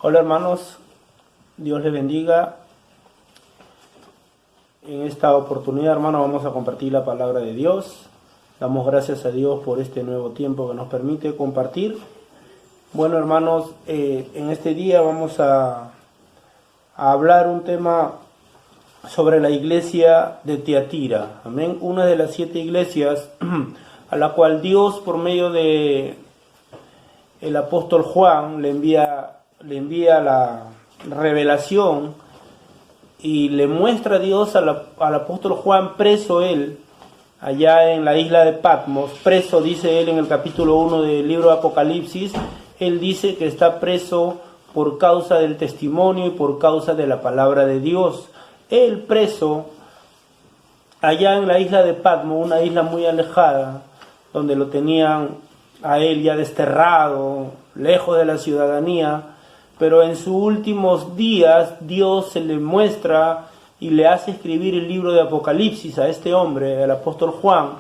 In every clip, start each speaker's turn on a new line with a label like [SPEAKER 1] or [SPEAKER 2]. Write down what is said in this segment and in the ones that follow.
[SPEAKER 1] Hola hermanos, Dios les bendiga. En esta oportunidad, hermanos, vamos a compartir la palabra de Dios. Damos gracias a Dios por este nuevo tiempo que nos permite compartir. Bueno hermanos, en este día vamos a hablar un tema sobre la iglesia de Tiatira. Amén. Una de las 7 iglesias a la cual Dios, por medio de el apóstol Juan, le envía la revelación y le muestra a Dios al apóstol Juan, preso él, allá en la isla de Patmos, preso, dice él en el capítulo 1 del libro de Apocalipsis. Él dice que está preso por causa del testimonio y por causa de la palabra de Dios. Él preso allá en la isla de Patmos, una isla muy alejada, donde lo tenían a él ya desterrado, lejos de la ciudadanía, pero en sus últimos días Dios se le muestra y le hace escribir el libro de Apocalipsis a este hombre, el apóstol Juan,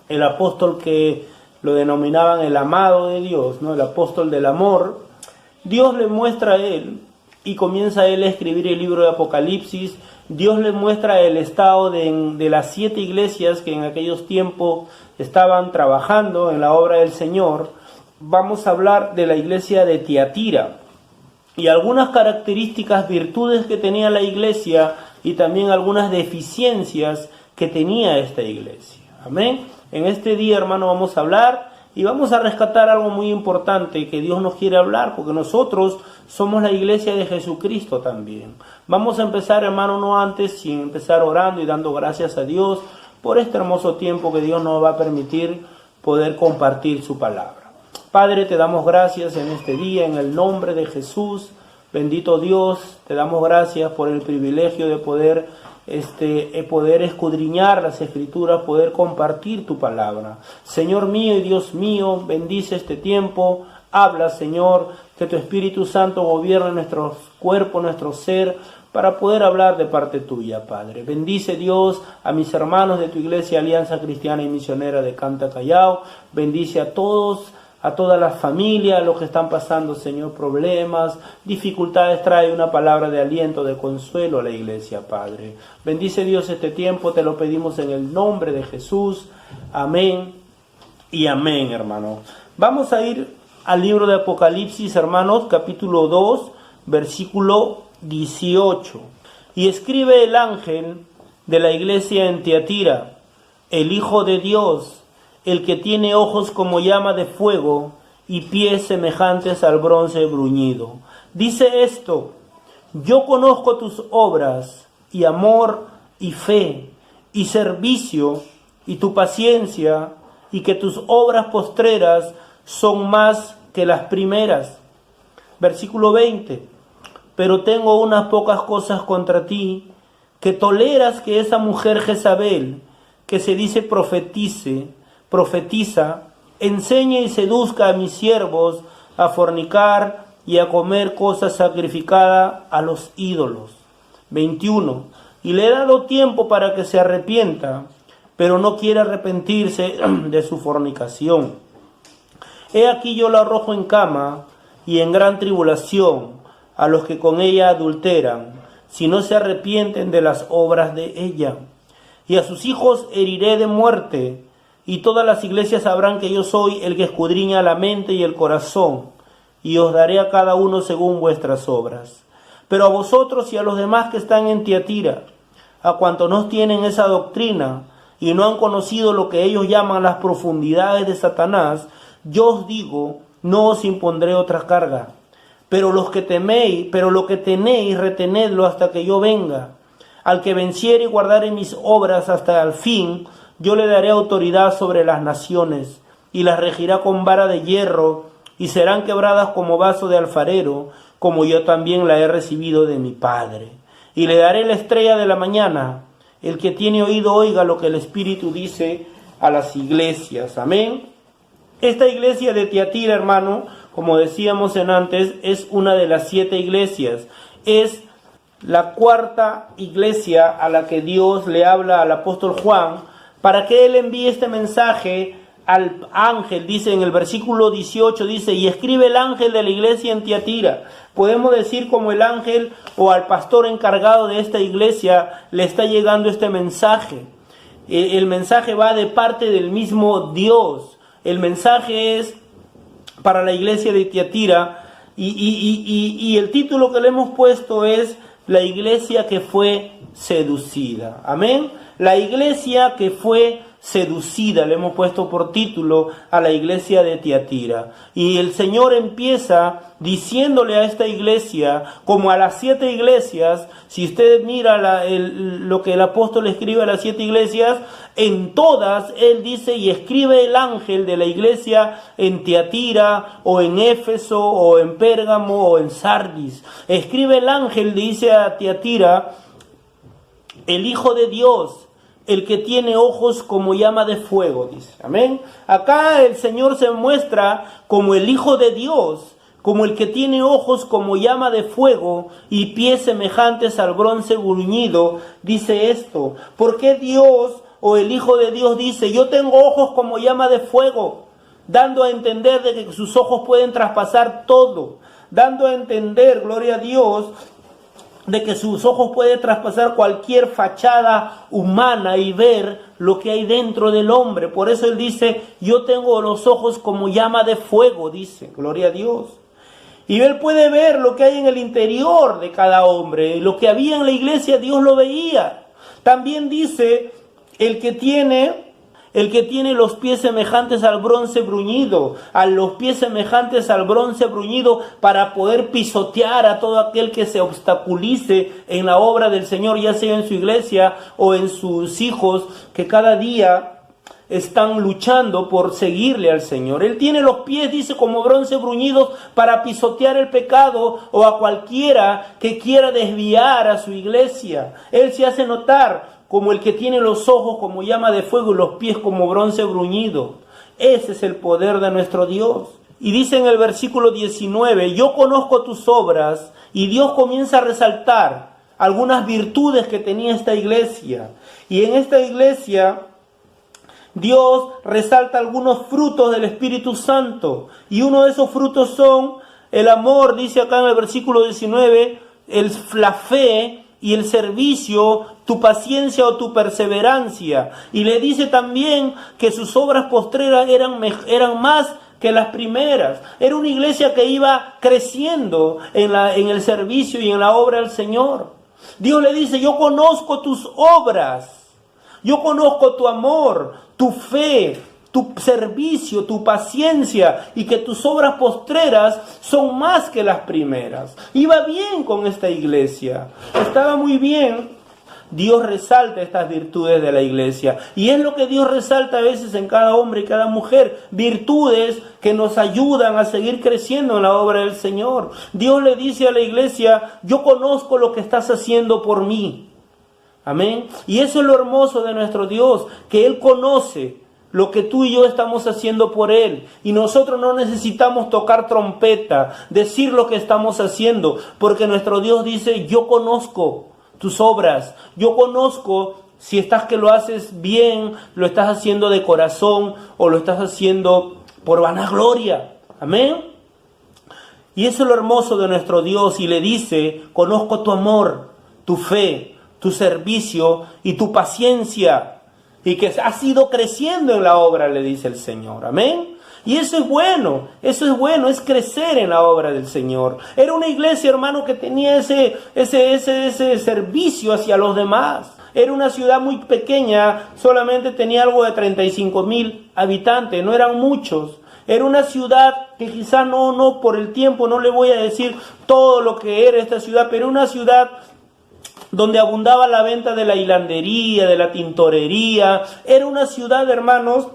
[SPEAKER 1] el apóstol que lo denominaban el amado de Dios, ¿no? El apóstol del amor. Dios le muestra a él y comienza él a escribir el libro de Apocalipsis. Dios le muestra el estado de las 7 iglesias que en aquellos tiempos estaban trabajando en la obra del Señor. Vamos a hablar de la iglesia de Tiatira y algunas características, virtudes que tenía la iglesia y también algunas deficiencias que tenía esta iglesia. Amén. En este día, hermano, vamos a hablar y vamos a rescatar algo muy importante que Dios nos quiere hablar, porque nosotros somos la iglesia de Jesucristo también. Vamos a empezar, hermano, no antes, sin empezar orando y dando gracias a Dios por este hermoso tiempo que Dios nos va a permitir poder compartir su palabra. Padre, te damos gracias en este día, en el nombre de Jesús. Bendito Dios, te damos gracias por el privilegio de poder escudriñar las Escrituras, poder compartir tu palabra. Señor mío y Dios mío, bendice este tiempo. Habla, Señor, que tu Espíritu Santo gobierne nuestro cuerpo, nuestro ser, para poder hablar de parte tuya, Padre. Bendice, Dios, a mis hermanos de tu iglesia Alianza Cristiana y Misionera de Canta Callao. Bendice a todos, a todas las familias, a los que están pasando, Señor, problemas, dificultades. Trae una palabra de aliento, de consuelo a la iglesia, Padre. Bendice, Dios, este tiempo, te lo pedimos en el nombre de Jesús. Amén y amén, hermano. Vamos a ir al libro de Apocalipsis, hermanos, capítulo 2, versículo 18. Y escribe el ángel de la iglesia en Tiatira, el Hijo de Dios, el que tiene ojos como llama de fuego y pies semejantes al bronce bruñido. Dice esto: yo conozco tus obras y amor y fe y servicio y tu paciencia, y que tus obras postreras son más que las primeras. Versículo 20. Pero tengo unas pocas cosas contra ti, que toleras que esa mujer Jezabel, que se dice profetiza, enseñe y seduzca a mis siervos a fornicar y a comer cosas sacrificadas a los ídolos. 21. Y le he dado tiempo para que se arrepienta, pero no quiere arrepentirse de su fornicación. He aquí yo la arrojo en cama y en gran tribulación a los que con ella adulteran, si no se arrepienten de las obras de ella. Y a sus hijos heriré de muerte, y todas las iglesias sabrán que yo soy el que escudriña la mente y el corazón, y os daré a cada uno según vuestras obras. Pero a vosotros y a los demás que están en Tiatira, a cuantos no tienen esa doctrina, y no han conocido lo que ellos llaman las profundidades de Satanás, yo os digo, no os impondré otra carga. Pero lo que tenéis, retenedlo hasta que yo venga. Al que venciere y guardare mis obras hasta el fin, yo le daré autoridad sobre las naciones, y las regirá con vara de hierro, y serán quebradas como vaso de alfarero, como yo también la he recibido de mi Padre. Y le daré la estrella de la mañana. El que tiene oído, oiga lo que el Espíritu dice a las iglesias. Amén. Esta iglesia de Tiatira, hermano, como decíamos en antes, es una de las 7 iglesias. Es la 4ª iglesia a la que Dios le habla al apóstol Juan para que él envíe este mensaje al ángel, dice en el versículo 18, dice, y escribe el ángel de la iglesia en Tiatira. Podemos decir como el ángel o al pastor encargado de esta iglesia le está llegando este mensaje. El mensaje va de parte del mismo Dios. El mensaje es para la iglesia de Tiatira y el título que le hemos puesto es la iglesia que fue seducida. Amén. La iglesia que fue seducida, le hemos puesto por título a la iglesia de Tiatira. Y el Señor empieza diciéndole a esta iglesia, como a las 7 iglesias, si usted mira lo que el apóstol escribe a las 7 iglesias, en todas él dice, y escribe el ángel de la iglesia en Tiatira, o en Éfeso, o en Pérgamo, o en Sardis. Escribe el ángel, dice a Tiatira, el Hijo de Dios, el que tiene ojos como llama de fuego, dice. Amén. Acá el Señor se muestra como el Hijo de Dios, como el que tiene ojos como llama de fuego y pies semejantes al bronce bruñido. Dice esto. ¿Por qué Dios o el Hijo de Dios dice, yo tengo ojos como llama de fuego? Dando a entender de que sus ojos pueden traspasar todo. Dando a entender, gloria a Dios, de que sus ojos pueden traspasar cualquier fachada humana y ver lo que hay dentro del hombre. Por eso él dice, yo tengo los ojos como llama de fuego, dice, gloria a Dios. Y él puede ver lo que hay en el interior de cada hombre. Lo que había en la iglesia, Dios lo veía. También dice, el que tiene los pies semejantes al bronce bruñido, a los pies semejantes al bronce bruñido para poder pisotear a todo aquel que se obstaculice en la obra del Señor, ya sea en su iglesia o en sus hijos que cada día están luchando por seguirle al Señor. Él tiene los pies, dice, como bronce bruñidos para pisotear el pecado o a cualquiera que quiera desviar a su iglesia. Él se hace notar como el que tiene los ojos como llama de fuego y los pies como bronce bruñido. Ese es el poder de nuestro Dios. Y dice en el versículo 19, yo conozco tus obras, y Dios comienza a resaltar algunas virtudes que tenía esta iglesia. Y en esta iglesia Dios resalta algunos frutos del Espíritu Santo. Y uno de esos frutos son el amor, dice acá en el versículo 19, la fe y el servicio, tu paciencia o tu perseverancia. Y le dice también que sus obras postreras eran más que las primeras. Era una iglesia que iba creciendo en el servicio y en la obra del Señor. Dios le dice, yo conozco tus obras, yo conozco tu amor, tu fe, tu servicio, tu paciencia, y que tus obras postreras son más que las primeras. Iba bien con esta iglesia, estaba muy bien. Dios resalta estas virtudes de la iglesia, y es lo que Dios resalta a veces en cada hombre y cada mujer, virtudes que nos ayudan a seguir creciendo en la obra del Señor. Dios le dice a la iglesia, yo conozco lo que estás haciendo por mí. Amén. Y eso es lo hermoso de nuestro Dios, que Él conoce lo que tú y yo estamos haciendo por Él. Y nosotros no necesitamos tocar trompeta, decir lo que estamos haciendo, porque nuestro Dios dice, yo conozco tus obras, yo conozco si estás que lo haces bien, lo estás haciendo de corazón o lo estás haciendo por vanagloria. Amén. Y eso es lo hermoso de nuestro Dios, y le dice, conozco tu amor, tu fe, tu servicio y tu paciencia, y que has ido creciendo en la obra, le dice el Señor. Amén. Y eso es bueno, es crecer en la obra del Señor. Era una iglesia, hermano, que tenía ese servicio hacia los demás. Era una ciudad muy pequeña, solamente tenía algo de 35,000 habitantes, no eran muchos. Era una ciudad que quizá no por el tiempo, no le voy a decir todo lo que era esta ciudad, pero una ciudad donde abundaba la venta de la hilandería, de la tintorería. Era una ciudad, hermanos,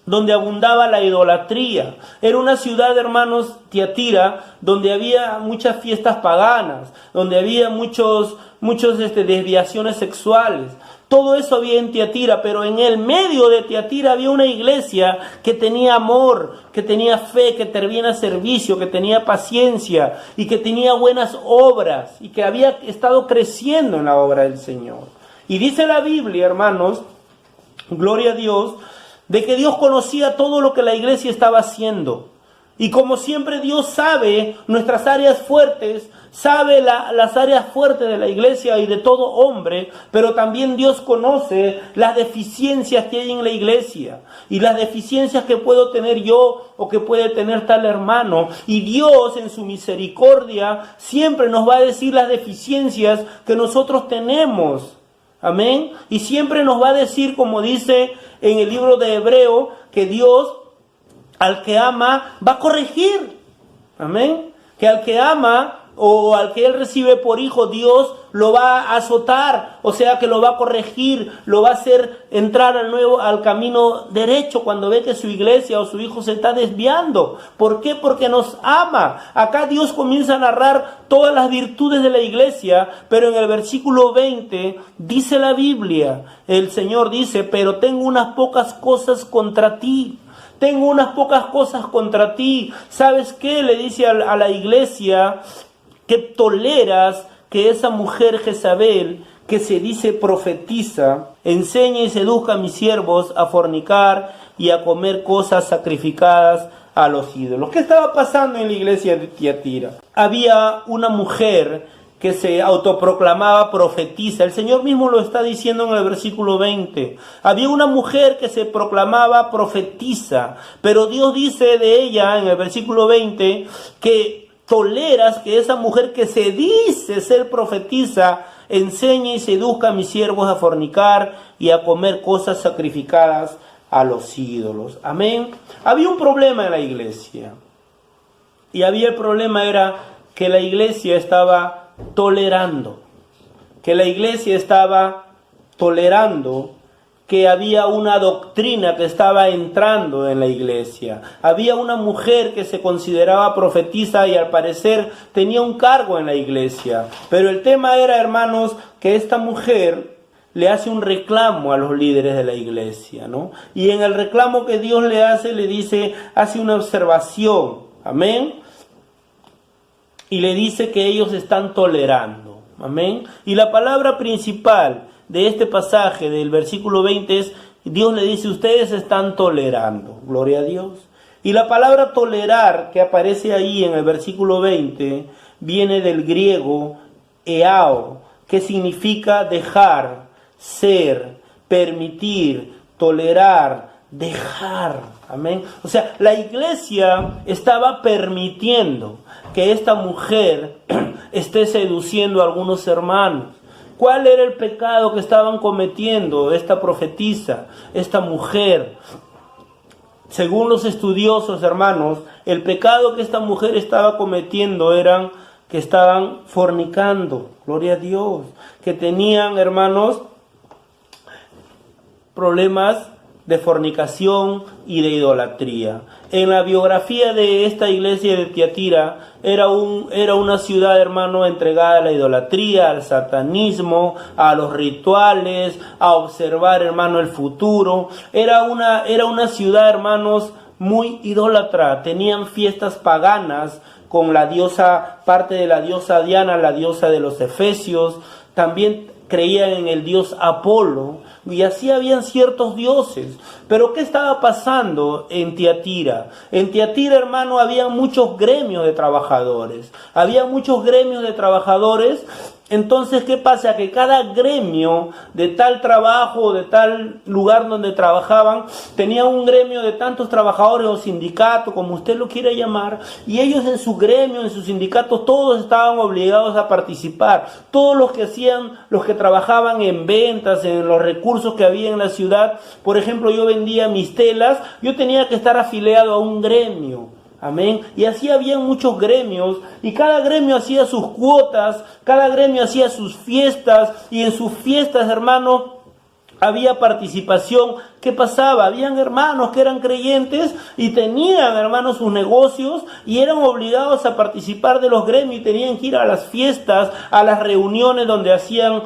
[SPEAKER 1] donde abundaba la idolatría. Era una ciudad, hermanos, Tiatira, donde había muchas fiestas paganas, donde había muchos desviaciones sexuales. Todo eso había en Tiatira, pero en el medio de Tiatira había una iglesia que tenía amor, que tenía fe, que tenía servicio, que tenía paciencia y que tenía buenas obras y que había estado creciendo en la obra del Señor. Y dice la Biblia, hermanos, gloria a Dios, de que Dios conocía todo lo que la iglesia estaba haciendo. Y como siempre Dios sabe nuestras áreas fuertes, sabe las áreas fuertes de la iglesia y de todo hombre, pero también Dios conoce las deficiencias que hay en la iglesia y las deficiencias que puedo tener yo o que puede tener tal hermano. Y Dios en su misericordia siempre nos va a decir las deficiencias que nosotros tenemos. Amén. Y siempre nos va a decir, como dice en el libro de Hebreo, que Dios al que ama va a corregir. Amén. Que al que ama o al que él recibe por hijo, Dios lo va a azotar, o sea que lo va a corregir, lo va a hacer entrar al camino derecho cuando ve que su iglesia o su hijo se está desviando. ¿Por qué? Porque nos ama. Acá Dios comienza a narrar todas las virtudes de la iglesia, pero en el versículo 20 dice la Biblia, el Señor dice: pero tengo unas pocas cosas contra ti. Tengo unas pocas cosas contra ti. ¿Sabes qué? Le dice a la iglesia que toleras que esa mujer Jezabel, que se dice profetiza, enseñe y seduzca a mis siervos a fornicar y a comer cosas sacrificadas a los ídolos. ¿Qué estaba pasando en la iglesia de Tiatira? Había una mujer que se autoproclamaba profetisa. El Señor mismo lo está diciendo en el versículo 20. Había una mujer que se proclamaba profetisa, pero Dios dice de ella en el versículo 20 que toleras que esa mujer que se dice ser profetisa enseñe y seduzca a mis siervos a fornicar y a comer cosas sacrificadas a los ídolos. Amén. Había un problema en la iglesia. Y el problema era que la iglesia estaba tolerando, que había una doctrina que estaba entrando en la iglesia. Había una mujer que se consideraba profetisa y al parecer tenía un cargo en la iglesia. Pero el tema era, hermanos, que esta mujer le hace un reclamo a los líderes de la iglesia, ¿no? Y en el reclamo que Dios le hace, le dice, hace una observación, amén, y le dice que ellos están tolerando, amén. Y la palabra principal de este pasaje del versículo 20 es, Dios le dice, ustedes están tolerando, gloria a Dios. Y la palabra tolerar que aparece ahí en el versículo 20 viene del griego eao, que significa dejar, ser, permitir, tolerar, dejar, amén. O sea, la iglesia estaba permitiendo que esta mujer esté seduciendo a algunos hermanos. ¿Cuál era el pecado que estaban cometiendo esta profetisa, esta mujer? Según los estudiosos, hermanos, el pecado que esta mujer estaba cometiendo eran que estaban fornicando, gloria a Dios, que tenían, hermanos, problemas de fornicación y de idolatría. En la biografía de esta iglesia de Tiatira era una ciudad, hermano, entregada a la idolatría, al satanismo, a los rituales, a observar, hermano, el futuro. Era una ciudad, hermanos, muy idólatra. Tenían fiestas paganas con la diosa, parte de la diosa Diana, la diosa de los efesios. También creían en el dios Apolo, y así habían ciertos dioses. Pero ¿qué estaba pasando en Tiatira? En Tiatira, hermano, había muchos gremios de trabajadores. Entonces, ¿qué pasa? Que cada gremio de tal trabajo, de tal lugar donde trabajaban, tenía un gremio de tantos trabajadores o sindicato, como usted lo quiera llamar, y ellos en su gremio, en sus sindicatos, todos estaban obligados a participar. Todos los que trabajaban en ventas, en los recursos que había en la ciudad. Por ejemplo, yo vendía mis telas, yo tenía que estar afiliado a un gremio. Amén. Y así habían muchos gremios, y cada gremio hacía sus cuotas, cada gremio hacía sus fiestas, y en sus fiestas, hermanos, había participación. ¿Qué pasaba? Habían hermanos que eran creyentes y tenían, hermanos, sus negocios y eran obligados a participar de los gremios y tenían que ir a las fiestas, a las reuniones donde hacían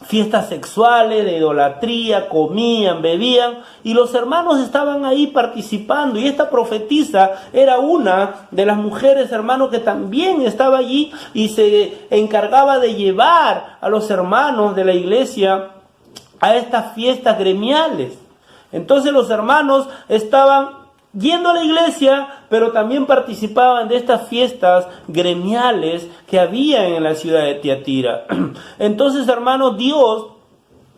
[SPEAKER 1] fiestas sexuales, de idolatría, comían, bebían, y los hermanos estaban ahí participando. Y esta profetisa era una de las mujeres, hermanos, que también estaba allí y se encargaba de llevar a los hermanos de la iglesia a estas fiestas gremiales. Entonces los hermanos estaban yendo a la iglesia, pero también participaban de estas fiestas gremiales que había en la ciudad de Tiatira. Entonces, hermanos, Dios,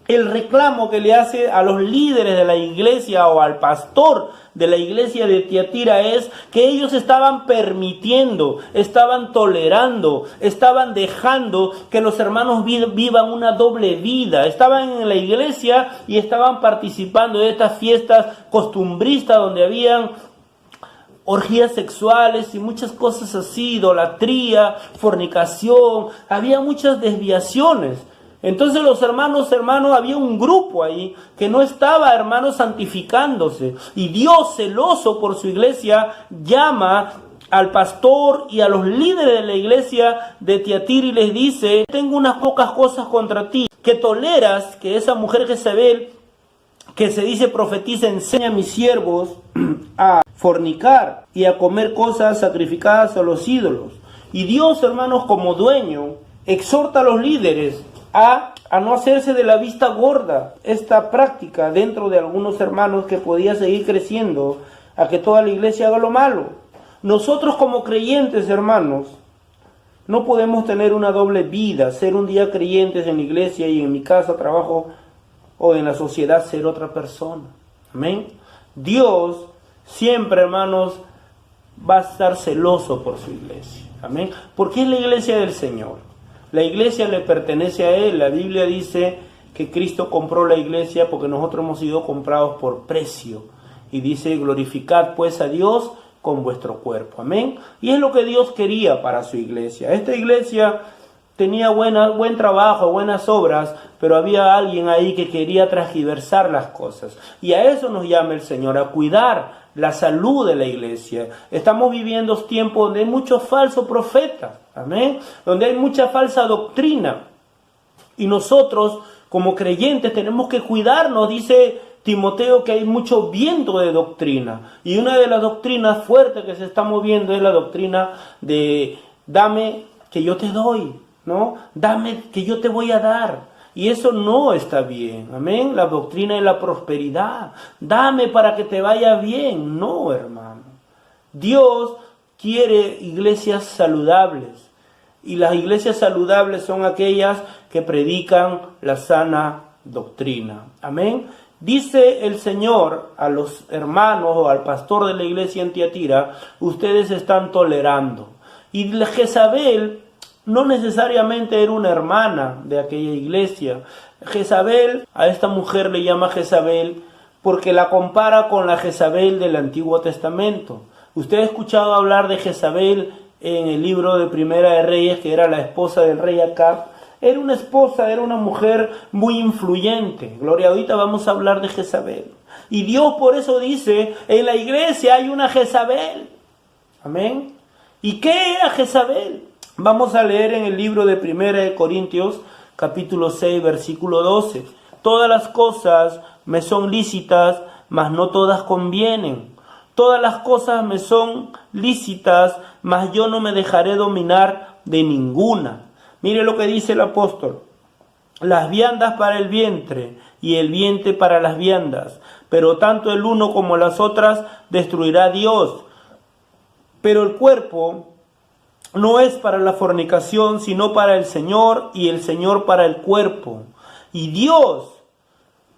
[SPEAKER 1] el reclamo que le hace a los líderes de la iglesia o al pastor de la iglesia de Tiatira es que ellos estaban permitiendo, estaban tolerando, estaban dejando que los hermanos vivan una doble vida. Estaban en la iglesia y estaban participando de estas fiestas costumbristas donde habían orgías sexuales y muchas cosas así, idolatría, fornicación, había muchas desviaciones. Entonces los hermanos, había un grupo ahí que no estaba, hermanos, santificándose. Y Dios, celoso por su iglesia, llama al pastor y a los líderes de la iglesia de Tiatira y les dice: tengo unas pocas cosas contra ti, que toleras que esa mujer Jezabel, que se dice profetiza, enseña a mis siervos a fornicar y a comer cosas sacrificadas a los ídolos. Y Dios, hermanos, como dueño, exhorta a los líderes a no hacerse de la vista gorda esta práctica dentro de algunos hermanos que podía seguir creciendo, a que toda la iglesia haga lo malo. Nosotros como creyentes, hermanos, no podemos tener una doble vida, ser un día creyentes en la iglesia y en mi casa, trabajo o en la sociedad ser otra persona. Amén. Dios siempre, hermanos, va a estar celoso por su iglesia. Amén. Porque es la iglesia del Señor. La iglesia le pertenece a Él. La Biblia dice que Cristo compró la iglesia porque nosotros hemos sido comprados por precio. Y dice: glorificad pues a Dios con vuestro cuerpo. Amén. Y es lo que Dios quería para su iglesia. Esta iglesia tenía buen trabajo, buenas obras, pero había alguien ahí que quería transgiversar las cosas. Y a eso nos llama el Señor, a cuidar la salud de la iglesia. Estamos viviendo tiempos donde hay muchos falsos profetas, amén, donde hay mucha falsa doctrina. Y nosotros, como creyentes, tenemos que cuidarnos. Dice Timoteo que hay mucho viento de doctrina. Y una de las doctrinas fuertes que se está moviendo es la doctrina de dame que yo te doy, ¿no? Dame que yo te voy a dar. Y eso no está bien, amén. La doctrina de la prosperidad, dame para que te vaya bien. No, hermano. Dios quiere iglesias saludables. Y las iglesias saludables son aquellas que predican la sana doctrina. Amén. Dice el Señor a los hermanos o al pastor de la iglesia en Tiatira: ustedes están tolerando. Y Jezabel no necesariamente era una hermana de aquella iglesia. Jezabel, a esta mujer le llama Jezabel porque la compara con la Jezabel del Antiguo Testamento. Usted ha escuchado hablar de Jezabel en el libro de Primera de Reyes, que era la esposa del rey Acab. Era una esposa, era una mujer muy influyente. Gloria, ahorita vamos a hablar de Jezabel. Y Dios por eso dice: en la iglesia hay una Jezabel. Amén. ¿Y qué era Jezabel? Vamos a leer en el libro de Primera de Corintios, capítulo 6, versículo 12. Todas las cosas me son lícitas, mas no todas convienen. Todas las cosas me son lícitas, mas yo no me dejaré dominar de ninguna. Mire lo que dice el apóstol: las viandas para el vientre y el vientre para las viandas, pero tanto el uno como las otras destruirá Dios. Pero el cuerpo no es para la fornicación, sino para el Señor, y el Señor para el cuerpo. Y Dios,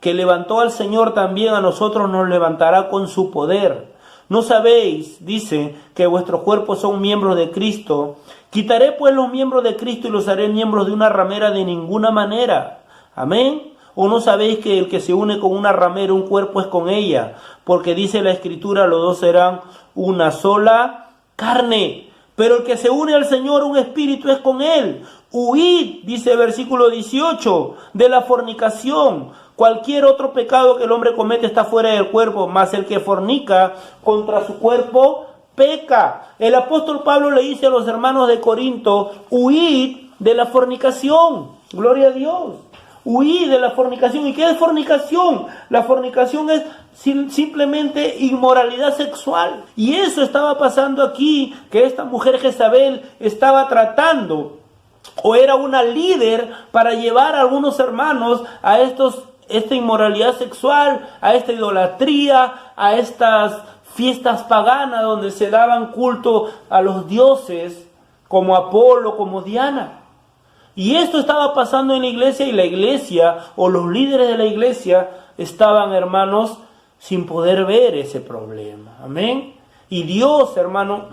[SPEAKER 1] que levantó al Señor, también a nosotros nos levantará con su poder. ¿No sabéis, dice, que vuestros cuerpos son miembros de Cristo? Quitaré pues los miembros de Cristo y los haré miembros de una ramera. De ninguna manera. Amén. ¿O no sabéis que el que se une con una ramera, un cuerpo es con ella? Porque dice la Escritura: los dos serán una sola carne. Pero el que se une al Señor, un espíritu es con Él. Huid, dice el versículo 18, de la fornicación. Cualquier otro pecado que el hombre comete está fuera del cuerpo, mas el que fornica contra su cuerpo peca. El apóstol Pablo le dice a los hermanos de Corinto: huid de la fornicación. Gloria a Dios. Huid de la fornicación. ¿Y qué es fornicación? La fornicación es simplemente inmoralidad sexual. Y eso estaba pasando aquí, que esta mujer Jezabel estaba tratando, o era una líder para llevar a algunos hermanos a estos esta inmoralidad sexual, a esta idolatría, a estas fiestas paganas donde se daban culto a los dioses como Apolo, como Diana. Y esto estaba pasando en la iglesia, y la iglesia o los líderes de la iglesia estaban, hermanos, sin poder ver ese problema. Amén. Y Dios, hermano,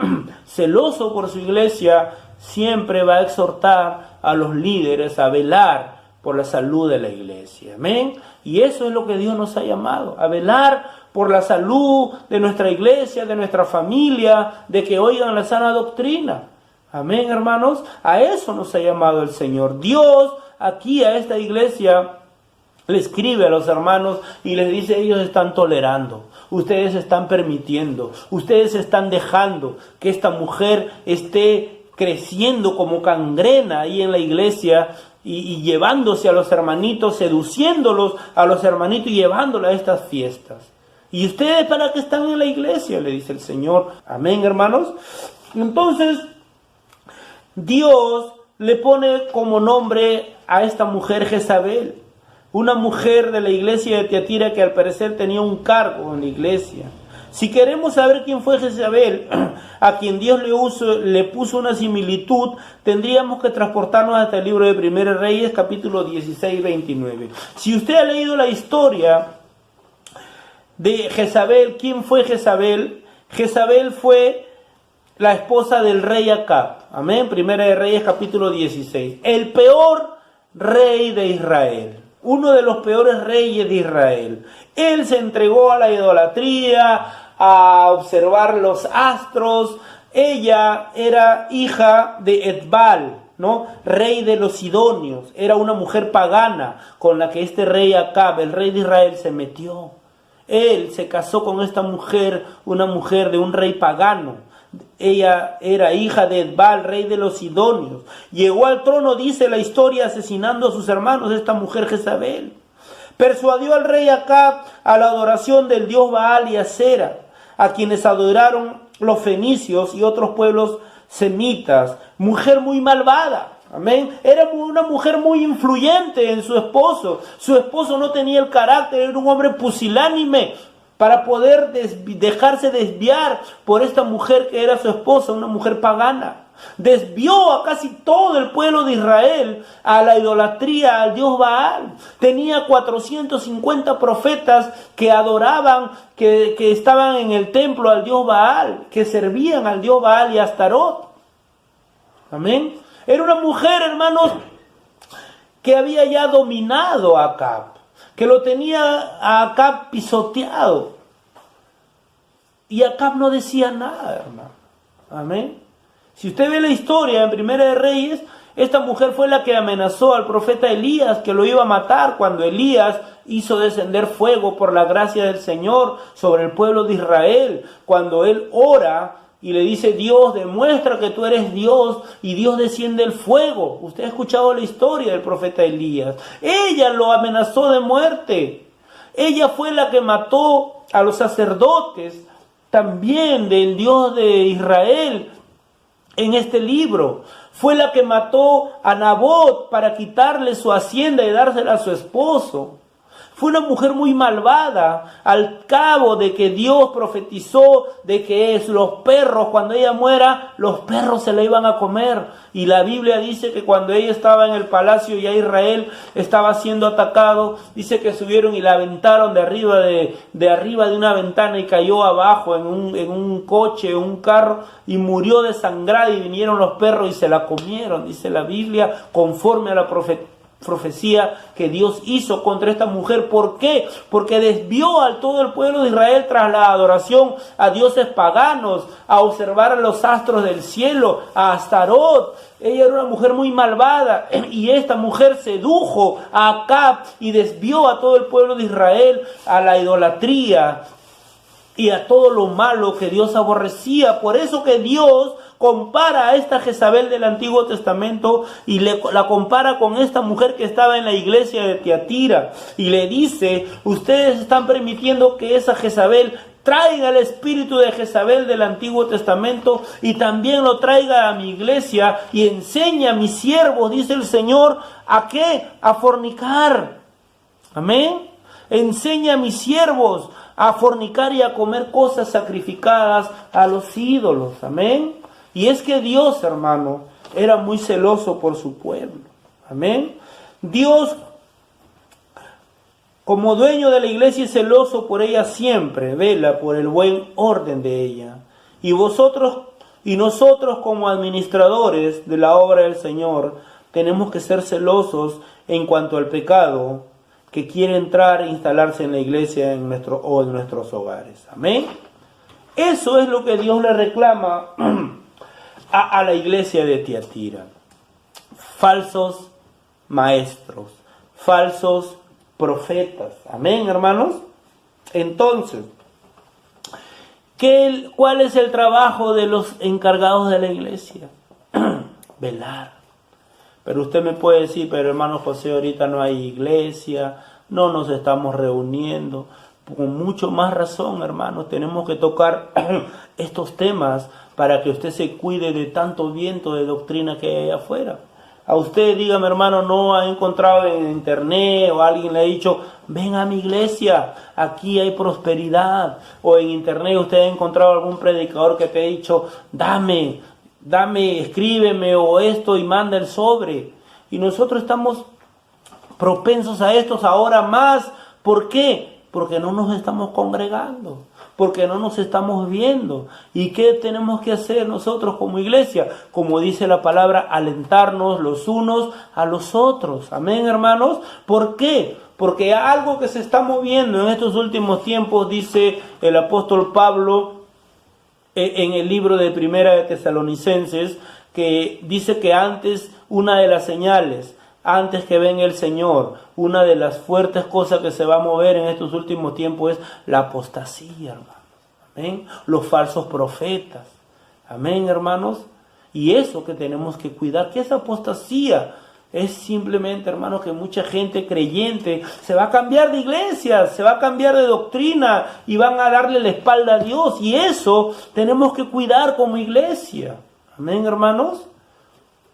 [SPEAKER 1] celoso por su iglesia, siempre va a exhortar a los líderes a velar por la salud de la iglesia. Amén. Y eso es lo que Dios nos ha llamado, a velar por la salud de nuestra iglesia, de nuestra familia, de que oigan la sana doctrina. Amén, hermanos. A eso nos ha llamado el Señor. Dios aquí a esta iglesia le escribe a los hermanos y les dice: ellos están tolerando, ustedes están permitiendo, ustedes están dejando que esta mujer esté creciendo como cangrena ahí en la iglesia y llevándose a los hermanitos, seduciéndolos a los hermanitos y llevándolos a estas fiestas. ¿Y ustedes para qué están en la iglesia?, le dice el Señor. Amén, hermanos. Entonces Dios le pone como nombre a esta mujer Jezabel, una mujer de la iglesia de Tiatira que al parecer tenía un cargo en la iglesia. Si queremos saber quién fue Jezabel, a quien Dios le puso una similitud, tendríamos que transportarnos hasta el libro de Primera Reyes, capítulo 16, 29. Si usted ha leído la historia de Jezabel, ¿quién fue Jezabel? Jezabel fue la esposa del rey Acab. Amén. Primera de Reyes, capítulo 16. El peor rey de Israel. Uno de los peores reyes de Israel. Él se entregó a la idolatría, a observar los astros. Ella era hija de Etbal, ¿no? Rey de los sidonios. Era una mujer pagana con la que este rey Acab, el rey de Israel, se metió. Él se casó con esta mujer, una mujer de un rey pagano. Ella era hija de Etbal, rey de los sidonios. Llegó al trono, dice la historia, asesinando a sus hermanos, esta mujer Jezabel. Persuadió al rey Acab a la adoración del dios Baal y Acera, a quienes adoraron los fenicios y otros pueblos semitas. Mujer muy malvada. Amén. Era una mujer muy influyente en su esposo. Su esposo no tenía el carácter, era un hombre pusilánime para poder dejarse desviar por esta mujer que era su esposa, una mujer pagana. Desvió a casi todo el pueblo de Israel a la idolatría, al dios Baal. Tenía 450 profetas que adoraban, que estaban en el templo al dios Baal, que servían al dios Baal y a Astarot. Amén. Era una mujer, hermanos, que había ya dominado a Acab, que lo tenía a Acab pisoteado. Y Acab no decía nada, hermano. Amén. Si usted ve la historia en Primera de Reyes, esta mujer fue la que amenazó al profeta Elías, que lo iba a matar cuando Elías hizo descender fuego por la gracia del Señor sobre el pueblo de Israel. Cuando él ora y le dice: Dios, demuestra que tú eres Dios, y Dios desciende el fuego. Usted ha escuchado la historia del profeta Elías. Ella lo amenazó de muerte. Ella fue la que mató a los sacerdotes también del Dios de Israel en este libro. Fue la que mató a Nabot para quitarle su hacienda y dársela a su esposo. Fue una mujer muy malvada, al cabo de que Dios profetizó de que los perros, cuando ella muera, los perros se la iban a comer. Y la Biblia dice que cuando ella estaba en el palacio y ya Israel estaba siendo atacado, dice que subieron y la aventaron de arriba de una ventana y cayó abajo en un coche, un carro, y murió desangrada, y vinieron los perros y se la comieron, dice la Biblia, conforme a la profecía que Dios hizo contra esta mujer. ¿Por qué? Porque desvió a todo el pueblo de Israel tras la adoración a dioses paganos, a observar a los astros del cielo, a Astarot. Ella era una mujer muy malvada, y esta mujer sedujo a Acab y desvió a todo el pueblo de Israel a la idolatría y a todo lo malo que Dios aborrecía. Por eso que Dios compara a esta Jezabel del Antiguo Testamento y la compara con esta mujer que estaba en la iglesia de Tiatira, y le dice: ustedes están permitiendo que esa Jezabel traiga el espíritu de Jezabel del Antiguo Testamento y también lo traiga a mi iglesia y enseña a mis siervos, dice el Señor, ¿a qué? A fornicar. Amén. Enseña a mis siervos a fornicar y a comer cosas sacrificadas a los ídolos. Amén. Y es que Dios, hermano, era muy celoso por su pueblo. Amén. Dios, como dueño de la iglesia, es celoso por ella siempre, vela por el buen orden de ella. Y vosotros y nosotros, como administradores de la obra del Señor, tenemos que ser celosos en cuanto al pecado que quiere entrar e instalarse en la iglesia en nuestros hogares. Amén. Eso es lo que Dios le reclama a la iglesia de Tiatira. Falsos maestros, falsos profetas. Amén, hermanos. Entonces, ¿cuál es el trabajo de los encargados de la iglesia? Velar. Pero usted me puede decir, pero hermano José, ahorita no hay iglesia, no nos estamos reuniendo. Con mucho más razón, hermanos, tenemos que tocar estos temas para que usted se cuide de tanto viento de doctrina que hay allá afuera. A usted, dígame, hermano, no ha encontrado en internet o alguien le ha dicho, ven a mi iglesia, aquí hay prosperidad. O en internet usted ha encontrado algún predicador que te ha dicho, dame, escríbeme o esto y manda el sobre. Y nosotros estamos propensos a estos ahora más. ¿Por qué? Porque no nos estamos congregando, porque no nos estamos viendo. ¿Y qué tenemos que hacer nosotros como iglesia? Como dice la palabra, alentarnos los unos a los otros. Amén, hermanos. ¿Por qué? Porque algo que se está moviendo en estos últimos tiempos, dice el apóstol Pablo en el libro de Primera de Tesalonicenses, que dice que antes una de las señales, antes que venga el Señor, una de las fuertes cosas que se va a mover en estos últimos tiempos es la apostasía, hermano. Amén. Los falsos profetas. Amén, hermanos. Y eso que tenemos que cuidar. ¿Qué es apostasía? Es simplemente, hermanos, que mucha gente creyente se va a cambiar de iglesia, se va a cambiar de doctrina y van a darle la espalda a Dios. Y eso tenemos que cuidar como iglesia. Amén, hermanos.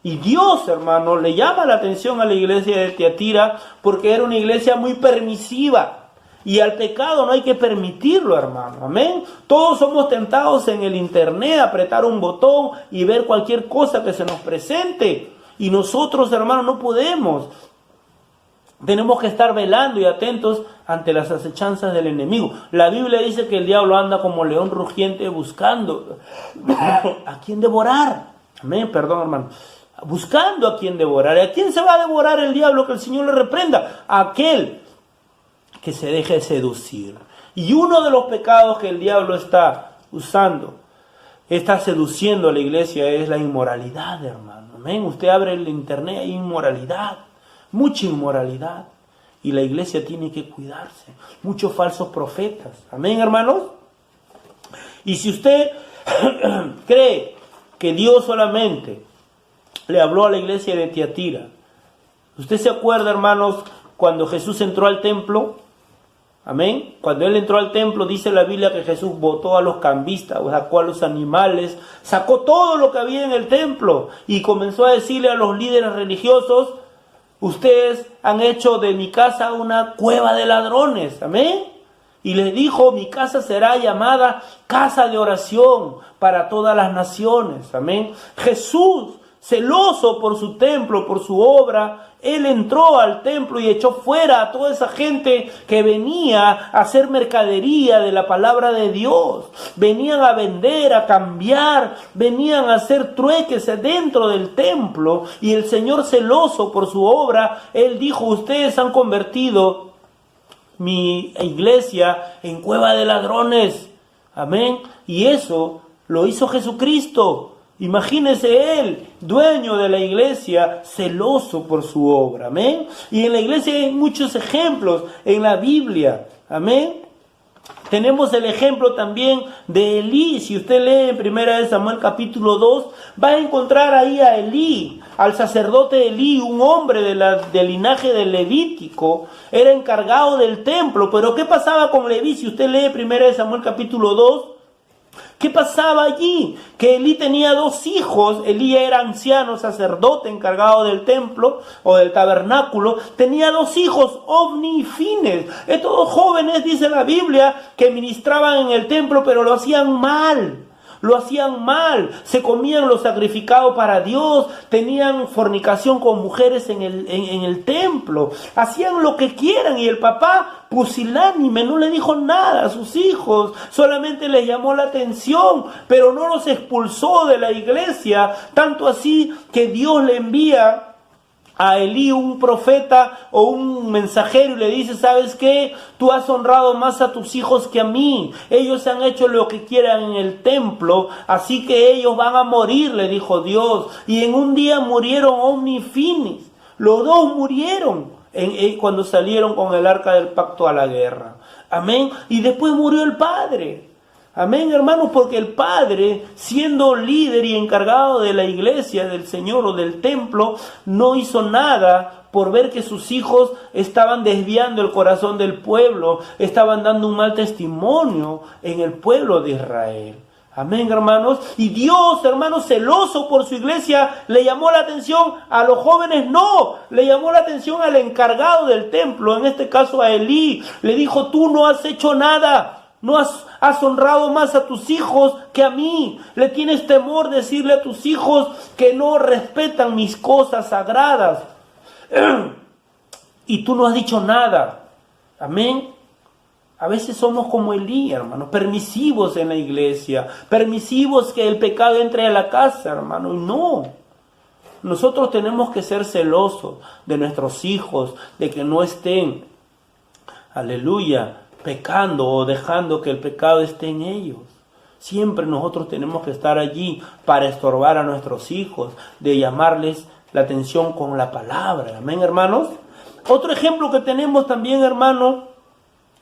[SPEAKER 1] Y Dios, hermano, le llama la atención a la iglesia de Tiatira porque era una iglesia muy permisiva. Y al pecado no hay que permitirlo, hermano. Amén. Todos somos tentados en el internet a apretar un botón y ver cualquier cosa que se nos presente. Y nosotros, hermanos, no podemos. Tenemos que estar velando y atentos ante las acechanzas del enemigo. La Biblia dice que el diablo anda como león rugiente buscando a quién devorar. Amén, perdón, hermano. Buscando a quién devorar. ¿A quién se va a devorar el diablo? Que el Señor le reprenda. A aquel que se deje seducir. Y uno de los pecados que el diablo está usando, está seduciendo a la iglesia, es la inmoralidad, hermano. Amén. Usted abre el internet, hay inmoralidad, mucha inmoralidad. Y la iglesia tiene que cuidarse. Muchos falsos profetas. Amén, hermanos. Y si usted cree que Dios solamente le habló a la iglesia de Tiatira, usted se acuerda, hermanos, cuando Jesús entró al templo. Amén. Cuando Él entró al templo, dice la Biblia que Jesús botó a los cambistas, sacó a los animales, sacó todo lo que había en el templo y comenzó a decirle a los líderes religiosos, ustedes han hecho de mi casa una cueva de ladrones. Amén. Y les dijo, mi casa será llamada casa de oración para todas las naciones. Amén. Jesús, celoso por su templo, por su obra, Él entró al templo y echó fuera a toda esa gente que venía a hacer mercadería de la palabra de Dios. Venían a vender, a cambiar, venían a hacer trueques dentro del templo. Y el Señor, celoso por su obra, Él dijo, ustedes han convertido mi iglesia en cueva de ladrones. Amén. Y eso lo hizo Jesucristo. Imagínese Él, dueño de la iglesia, celoso por su obra. Amén. Y en la iglesia hay muchos ejemplos en la Biblia. Amén. Tenemos el ejemplo también de Elí. Si usted lee en 1 Samuel capítulo 2, va a encontrar ahí a Elí, al sacerdote Elí, un hombre del linaje del Levítico. Era encargado del templo. Pero ¿qué pasaba con Leví? Si usted lee 1 Samuel capítulo 2, ¿Qué pasaba allí? Que Elí tenía 2 hijos. Elí era anciano, sacerdote, encargado del templo o del tabernáculo. Tenía 2 hijos, Ofni y Fines. Estos 2 jóvenes, dice la Biblia, que ministraban en el templo, pero lo hacían mal. Lo hacían mal, se comían lo sacrificado para Dios, tenían fornicación con mujeres en el templo, hacían lo que quieran, y el papá, pusilánime, no le dijo nada a sus hijos, solamente les llamó la atención, pero no los expulsó de la iglesia, tanto así que Dios le envía a Elí un profeta o un mensajero y le dice: ¿sabes qué? Tú has honrado más a tus hijos que a mí. Ellos han hecho lo que quieran en el templo, así que ellos van a morir, le dijo Dios. Y en un día murieron Ofni y Fines. Los 2 murieron cuando salieron con el arca del pacto a la guerra. Amén. Y después murió el padre. Amén, hermanos, porque el padre, siendo líder y encargado de la iglesia del Señor o del templo, no hizo nada por ver que sus hijos estaban desviando el corazón del pueblo, estaban dando un mal testimonio en el pueblo de Israel. Amén, hermanos. Y Dios, hermanos, celoso por su iglesia, le llamó la atención a los jóvenes, no, le llamó la atención al encargado del templo, en este caso a Elí. Le dijo: tú no has hecho nada. No has honrado más a tus hijos que a mí. Le tienes temor decirle a tus hijos que no respetan mis cosas sagradas. Y tú no has dicho nada. Amén. A veces somos como Elí, hermano, permisivos en la iglesia, permisivos que el pecado entre a la casa, hermano. Y no. Nosotros tenemos que ser celosos de nuestros hijos, de que no estén, aleluya, pecando o dejando que el pecado esté en ellos. Siempre nosotros tenemos que estar allí para estorbar a nuestros hijos, de llamarles la atención con la palabra. Amén, hermanos. Otro ejemplo que tenemos también, hermanos,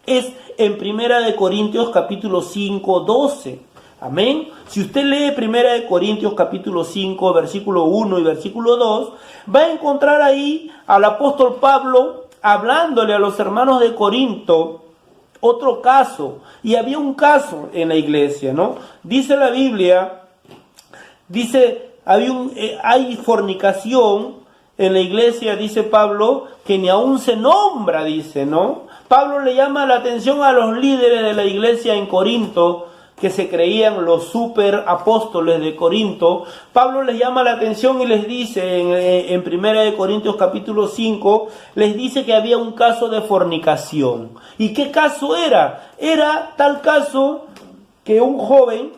[SPEAKER 1] es en 1 Corintios capítulo 5, 12. Amén. Si usted lee 1 Corintios capítulo 5, versículo 1 y versículo 2, va a encontrar ahí al apóstol Pablo hablándole a los hermanos de Corinto otro caso. Y había un caso en la iglesia, ¿no? Dice la Biblia, hay fornicación en la iglesia, dice Pablo, que ni aún se nombra, dice, ¿no? Pablo le llama la atención a los líderes de la iglesia en Corinto, que se creían los super apóstoles de Corinto. Pablo les llama la atención y les dice en 1 Corintios capítulo 5, les dice que había un caso de fornicación. ¿Y qué caso era? Era tal caso que un joven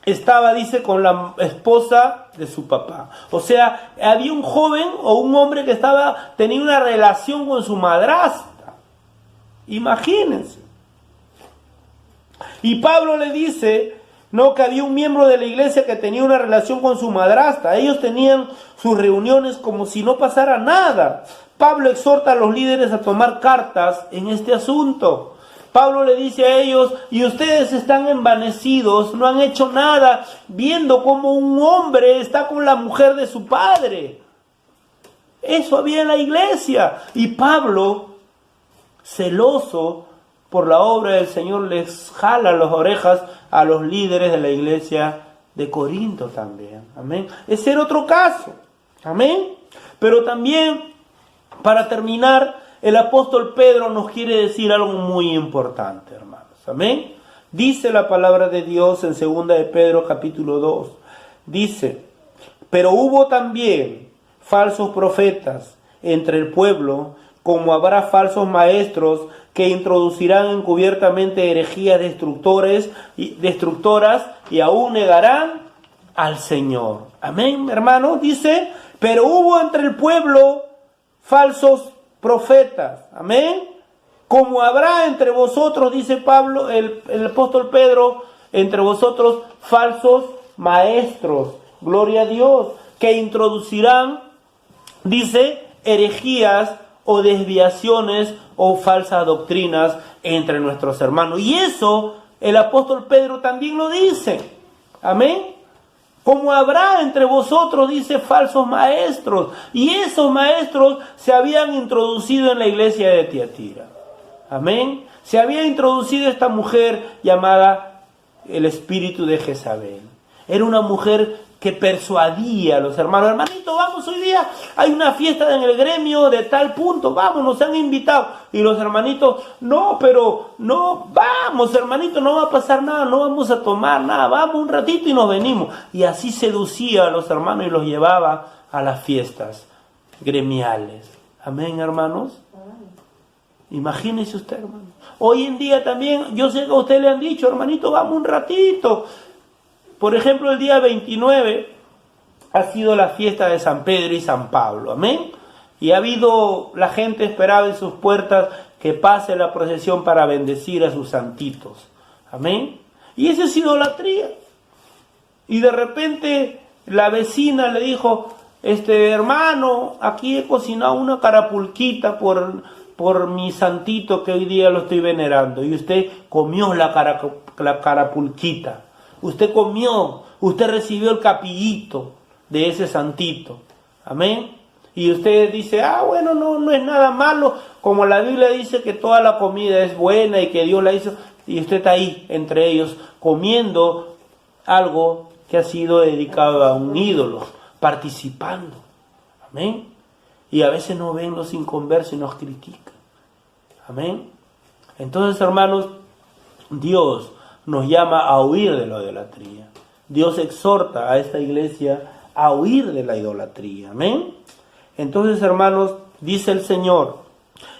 [SPEAKER 1] estaba, dice, con la esposa de su papá. O sea, había un joven o un hombre que tenía una relación con su madrastra. Imagínense. Y Pablo le dice, no, que había un miembro de la iglesia que tenía una relación con su madrastra. Ellos tenían sus reuniones como si no pasara nada. Pablo exhorta a los líderes a tomar cartas en este asunto. Pablo le dice a ellos: y ustedes están envanecidos, no han hecho nada, viendo cómo un hombre está con la mujer de su padre. Eso había en la iglesia. Y Pablo, celoso por la obra del Señor, les jala las orejas a los líderes de la iglesia de Corinto también. Amén. Ese era otro caso. Amén. Pero también, para terminar, el apóstol Pedro nos quiere decir algo muy importante, hermanos. Amén. Dice la palabra de Dios en 2 de Pedro capítulo 2. Dice: pero hubo también falsos profetas entre el pueblo, como habrá falsos maestros que introducirán encubiertamente herejías destructoras y aún negarán al Señor. Amén, hermanos. Dice: pero hubo entre el pueblo falsos profetas. Amén. Como habrá entre vosotros, dice Pablo, el apóstol Pedro, entre vosotros falsos maestros. Gloria a Dios. Que introducirán, dice, herejías o desviaciones o falsas doctrinas entre nuestros hermanos. Y eso el apóstol Pedro también lo dice. Amén. Como habrá entre vosotros, dice, falsos maestros. Y esos maestros se habían introducido en la iglesia de Tiatira. Amén. Se había introducido esta mujer llamada el espíritu de Jezabel. Era una mujer que persuadía a los hermanos: hermanito, vamos hoy día, hay una fiesta en el gremio de tal punto, vamos, nos han invitado. Y los hermanitos: no, pero no, vamos hermanito, no va a pasar nada, no vamos a tomar nada, vamos un ratito y nos venimos. Y así seducía a los hermanos y los llevaba a las fiestas gremiales. Amén, hermanos. Imagínese usted, hermano. Hoy en día también, yo sé que a usted le han dicho: hermanito, vamos un ratito. Por ejemplo, el día 29 ha sido la fiesta de San Pedro y San Pablo, amén. Y ha habido, la gente esperaba en sus puertas que pase la procesión para bendecir a sus santitos, amén. Y eso es idolatría. Y de repente la vecina le dijo: hermano, aquí he cocinado una carapulquita por mi santito que hoy día lo estoy venerando. Y usted comió la carapulquita. Usted comió, usted recibió el capillito de ese santito. Amén. Y usted dice: bueno, no es nada malo. Como la Biblia dice que toda la comida es buena y que Dios la hizo. Y usted está ahí entre ellos comiendo algo que ha sido dedicado a un ídolo, participando. Amén. Y a veces nos ven los inconversos y nos critican. Amén. Entonces, hermanos, Dios nos llama a huir de la idolatría. Dios exhorta a esta iglesia a huir de la idolatría. Amén. Entonces, hermanos, dice el Señor: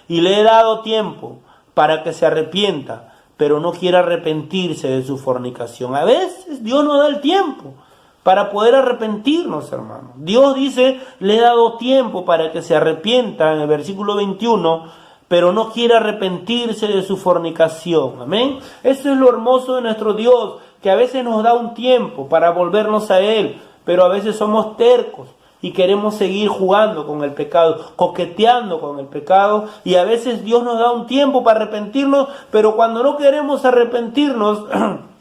[SPEAKER 1] y le he dado tiempo para que se arrepienta, pero no quiere arrepentirse de su fornicación. A veces Dios nos da el tiempo para poder arrepentirnos, hermanos. Dios dice: le he dado tiempo para que se arrepienta, en el versículo 21, pero no quiere arrepentirse de su fornicación. Amén. Eso es lo hermoso de nuestro Dios, que a veces nos da un tiempo para volvernos a Él, pero a veces somos tercos y queremos seguir jugando con el pecado, coqueteando con el pecado, y a veces Dios nos da un tiempo para arrepentirnos, pero cuando no queremos arrepentirnos,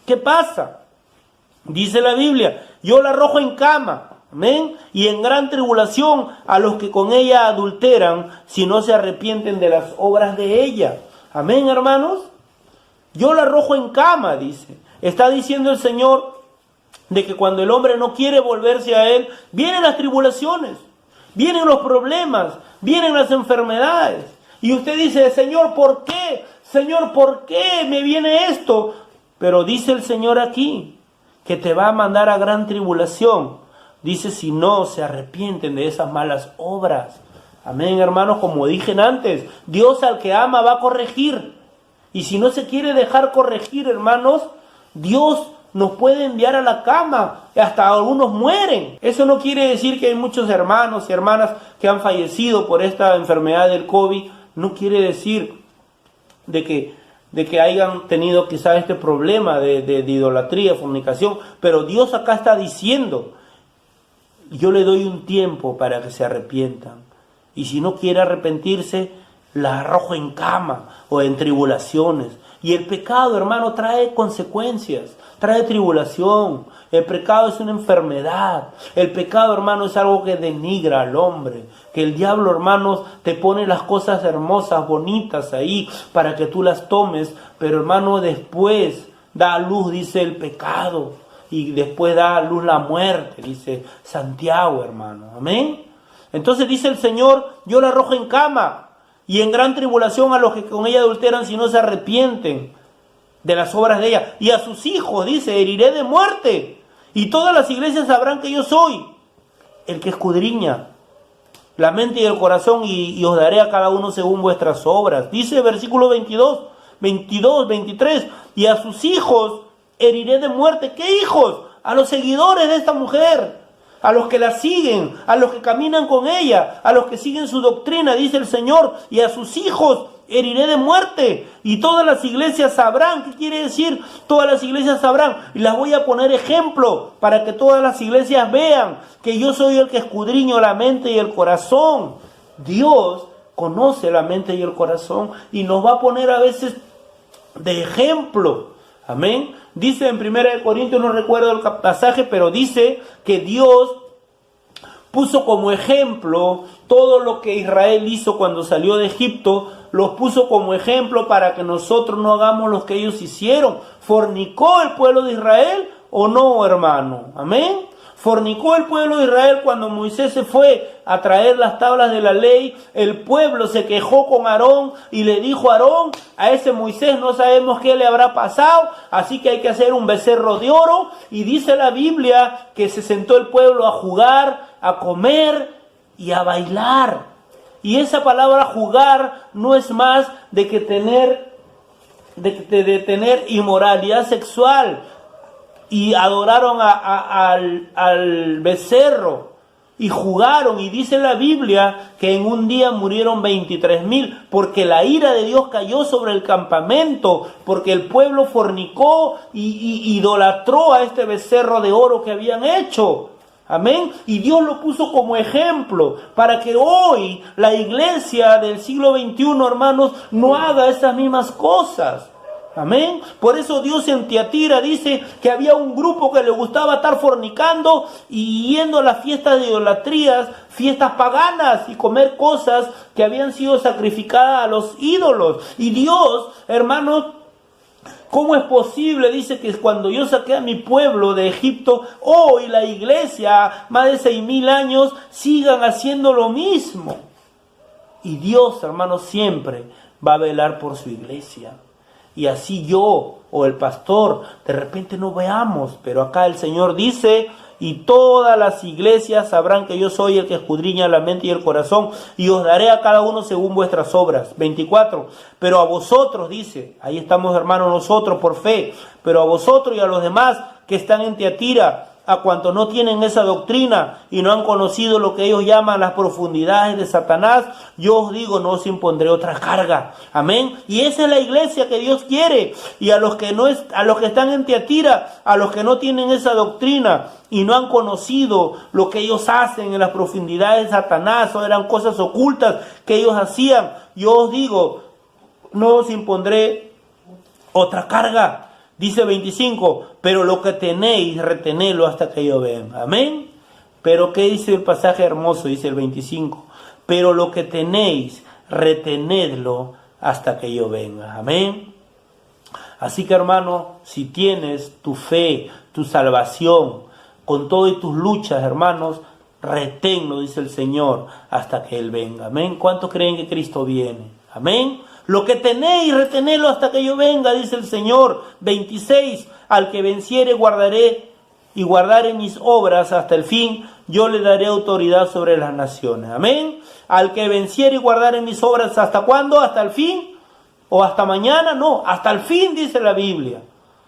[SPEAKER 1] ¿qué pasa? Dice la Biblia: yo la arrojo en cama. Amén. Y en gran tribulación a los que con ella adulteran, si no se arrepienten de las obras de ella. Amén, hermanos. Yo la arrojo en cama, dice. Está diciendo el Señor de que cuando el hombre no quiere volverse a Él, vienen las tribulaciones, vienen los problemas, vienen las enfermedades. Y usted dice: Señor, ¿por qué? Señor, ¿por qué me viene esto? Pero dice el Señor aquí que te va a mandar a gran tribulación. Dice: si no se arrepienten de esas malas obras. Amén, hermanos. Como dije antes, Dios al que ama va a corregir. Y si no se quiere dejar corregir, hermanos, Dios nos puede enviar a la cama. Hasta algunos mueren. Eso no quiere decir que hay muchos hermanos y hermanas que han fallecido por esta enfermedad del COVID. No quiere decir de que hayan tenido quizás este problema de idolatría, fornicación. Pero Dios acá está diciendo: yo le doy un tiempo para que se arrepientan. Y si no quiere arrepentirse, la arrojo en cama o en tribulaciones. Y el pecado, hermano, trae consecuencias, trae tribulación. El pecado es una enfermedad. El pecado, hermano, es algo que denigra al hombre. Que el diablo, hermanos, te pone las cosas hermosas, bonitas ahí para que tú las tomes. Pero, hermano, después da a luz, dice, el pecado. Y después da a luz la muerte, dice Santiago, hermano. Amén. Entonces dice el Señor: yo la arrojo en cama y en gran tribulación a los que con ella adulteran, si no se arrepienten de las obras de ella. Y a sus hijos, dice, heriré de muerte. Y todas las iglesias sabrán que yo soy el que escudriña la mente y el corazón, y os daré a cada uno según vuestras obras. Dice el versículo 22, 23, y a sus hijos heriré de muerte. ¿Qué hijos? A los seguidores de esta mujer, a los que la siguen, a los que caminan con ella, a los que siguen su doctrina, dice el Señor. Y a sus hijos heriré de muerte. Y todas las iglesias sabrán. ¿Qué quiere decir? Todas las iglesias sabrán. Y las voy a poner ejemplo para que todas las iglesias vean que yo soy el que escudriño la mente y el corazón. Dios conoce la mente y el corazón y nos va a poner a veces de ejemplo. Amén. Dice en 1 Corintios, no recuerdo el pasaje, pero dice que Dios puso como ejemplo todo lo que Israel hizo cuando salió de Egipto, los puso como ejemplo para que nosotros no hagamos lo que ellos hicieron. ¿Fornicó el pueblo de Israel o no, hermano? Amén. Fornicó el pueblo de Israel cuando Moisés se fue a traer las tablas de la ley. El pueblo se quejó con Aarón y le dijo a Aarón: a ese Moisés no sabemos qué le habrá pasado, así que hay que hacer un becerro de oro. Y dice la Biblia que se sentó el pueblo a jugar, a comer y a bailar. Y esa palabra jugar no es más de que tener inmoralidad sexual. Y adoraron al becerro y jugaron. Y dice la Biblia que en un día murieron 23,000, porque la ira de Dios cayó sobre el campamento, porque el pueblo fornicó y idolatró a este becerro de oro que habían hecho. Amén. Y Dios lo puso como ejemplo para que hoy la iglesia del siglo XXI, hermanos, no haga esas mismas cosas. Amén. Por eso Dios en Tiatira dice que había un grupo que le gustaba estar fornicando y yendo a las fiestas de idolatrías, fiestas paganas, y comer cosas que habían sido sacrificadas a los ídolos. Y Dios, hermanos, ¿cómo es posible? Dice que cuando yo saqué a mi pueblo de Egipto, hoy la iglesia, más de 6,000 años, sigan haciendo lo mismo. Y Dios, hermanos, siempre va a velar por su iglesia. Y así yo o el pastor de repente no veamos, pero acá el Señor dice: y todas las iglesias sabrán que yo soy el que escudriña la mente y el corazón, y os daré a cada uno según vuestras obras. 24. Pero a vosotros, dice, ahí estamos, hermanos, nosotros por fe, pero a vosotros y a los demás que están en Tiatira, a cuantos no tienen esa doctrina y no han conocido lo que ellos llaman las profundidades de Satanás, yo os digo, no os impondré otra carga. Amén. Y esa es la iglesia que Dios quiere. Y a los que están en Tiatira, a los que no tienen esa doctrina y no han conocido lo que ellos hacen en las profundidades de Satanás, o eran cosas ocultas que ellos hacían, yo os digo, no os impondré otra carga. Dice 25, pero lo que tenéis, retenedlo hasta que yo venga. Amén. Pero ¿qué dice el pasaje hermoso? Dice el 25, pero lo que tenéis, retenedlo hasta que yo venga. Amén. Así que, hermano, si tienes tu fe, tu salvación, con todo y tus luchas, hermanos, reténlo, dice el Señor, hasta que Él venga. Amén. ¿Cuántos creen que Cristo viene? Amén. Lo que tenéis, retenedlo hasta que yo venga, dice el Señor. 26, al que venciere guardaré y guardare mis obras hasta el fin, yo le daré autoridad sobre las naciones. Amén. Al que venciere y guardare mis obras, ¿hasta cuándo? ¿Hasta el fin? ¿O hasta mañana? No, hasta el fin, dice la Biblia.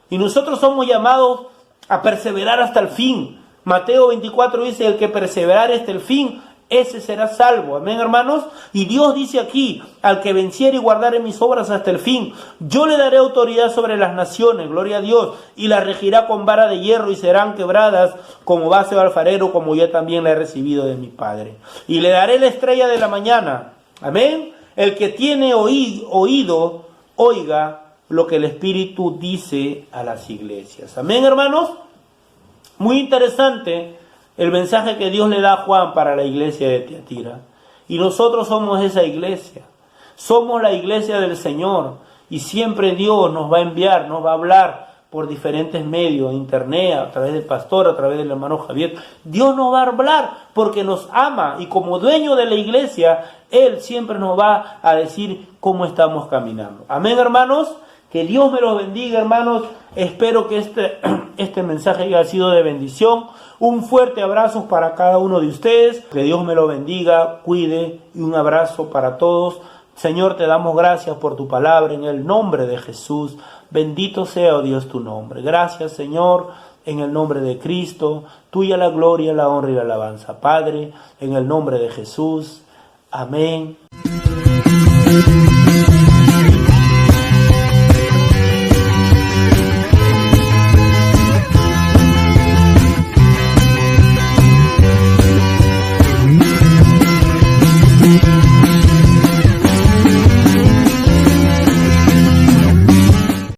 [SPEAKER 1] Y nosotros somos llamados a perseverar hasta el fin. Mateo 24 dice: el que perseverare hasta el fin, ese será salvo. Amén, hermanos. Y Dios dice aquí: al que venciere y guardare mis obras hasta el fin, yo le daré autoridad sobre las naciones, gloria a Dios, y las regirá con vara de hierro, y serán quebradas como vaso de alfarero, como yo también la he recibido de mi Padre. Y le daré la estrella de la mañana. Amén. El que tiene oído, oiga lo que el Espíritu dice a las iglesias. Amén, hermanos. Muy interesante el mensaje que Dios le da a Juan para la iglesia de Tiatira. Y nosotros somos esa iglesia. Somos la iglesia del Señor. Y siempre Dios nos va a enviar, nos va a hablar por diferentes medios, internet, a través del pastor, a través del hermano Javier. Dios nos va a hablar porque nos ama. Y como dueño de la iglesia, Él siempre nos va a decir cómo estamos caminando. Amén, hermanos. Que Dios me los bendiga, hermanos. Espero que este mensaje haya sido de bendición. Un fuerte abrazo para cada uno de ustedes. Que Dios me lo bendiga, cuide, y un abrazo para todos. Señor, te damos gracias por tu palabra en el nombre de Jesús. Bendito sea, oh Dios, tu nombre. Gracias, Señor, en el nombre de Cristo. Tuya la gloria, la honra y la alabanza. Padre, en el nombre de Jesús. Amén.